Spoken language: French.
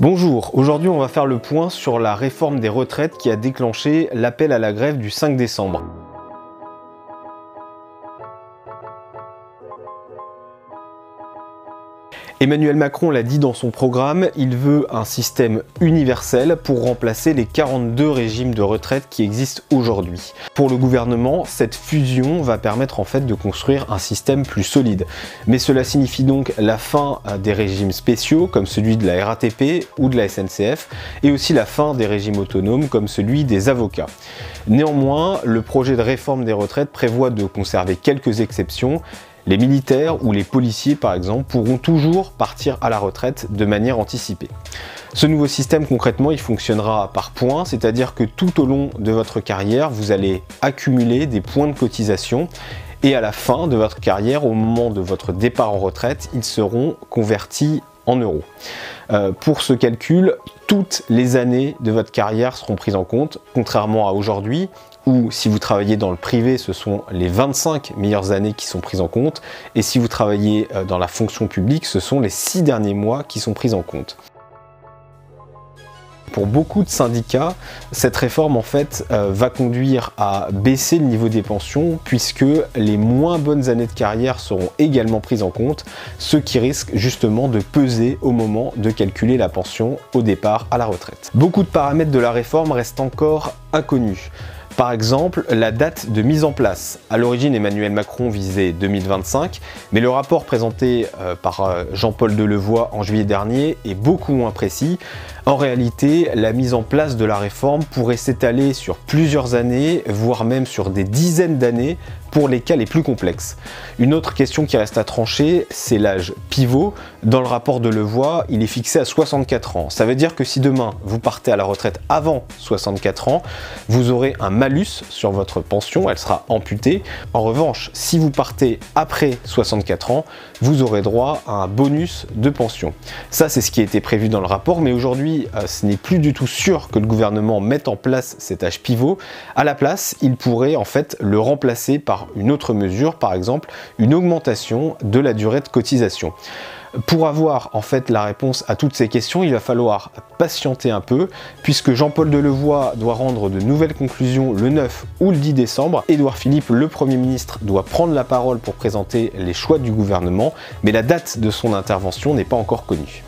Bonjour, aujourd'hui on va faire le point sur la réforme des retraites qui a déclenché l'appel à la grève du 5 décembre. Emmanuel Macron l'a dit dans son programme, il veut un système universel pour remplacer les 42 régimes de retraite qui existent aujourd'hui. Pour le gouvernement, cette fusion va permettre en fait de construire un système plus solide. Mais cela signifie donc la fin des régimes spéciaux comme celui de la RATP ou de la SNCF et aussi la fin des régimes autonomes comme celui des avocats. Néanmoins, le projet de réforme des retraites prévoit de conserver quelques exceptions. Les militaires ou les policiers, par exemple, pourront toujours partir à la retraite de manière anticipée. Ce nouveau système, concrètement, il fonctionnera par points, c'est-à-dire que tout au long de votre carrière, vous allez accumuler des points de cotisation et à la fin de votre carrière, au moment de votre départ en retraite, ils seront convertis en euros. Pour ce calcul, toutes les années de votre carrière seront prises en compte, contrairement à aujourd'hui, où si vous travaillez dans le privé, ce sont les 25 meilleures années qui sont prises en compte, et si vous travaillez dans la fonction publique, ce sont les 6 derniers mois qui sont pris en compte. Pour beaucoup de syndicats, cette réforme en fait va conduire à baisser le niveau des pensions puisque les moins bonnes années de carrière seront également prises en compte, ce qui risque justement de peser au moment de calculer la pension au départ à la retraite. Beaucoup de paramètres de la réforme restent encore inconnus. Par exemple, la date de mise en place. À l'origine, Emmanuel Macron visait 2025, mais le rapport présenté par Jean-Paul Delevoye en juillet dernier est beaucoup moins précis. En réalité, la mise en place de la réforme pourrait s'étaler sur plusieurs années, voire même sur des dizaines d'années pour les cas les plus complexes. Une autre question qui reste à trancher, c'est l'âge pivot. Dans le rapport Delevoye, il est fixé à 64 ans. Ça veut dire que si demain vous partez à la retraite avant 64 ans, vous aurez un malus sur votre pension, elle sera amputée. En revanche, si vous partez après 64 ans, vous aurez droit à un bonus de pension. Ça, c'est ce qui a été prévu dans le rapport, mais aujourd'hui, ce n'est plus du tout sûr que le gouvernement mette en place cet âge pivot. À la place, il pourrait en fait le remplacer par une autre mesure, par exemple une augmentation de la durée de cotisation. Pour avoir en fait la réponse à toutes ces questions, il va falloir patienter un peu, puisque Jean-Paul Delevoye doit rendre de nouvelles conclusions le 9 ou le 10 décembre. Édouard Philippe, le Premier ministre, doit prendre la parole pour présenter les choix du gouvernement, mais la date de son intervention n'est pas encore connue.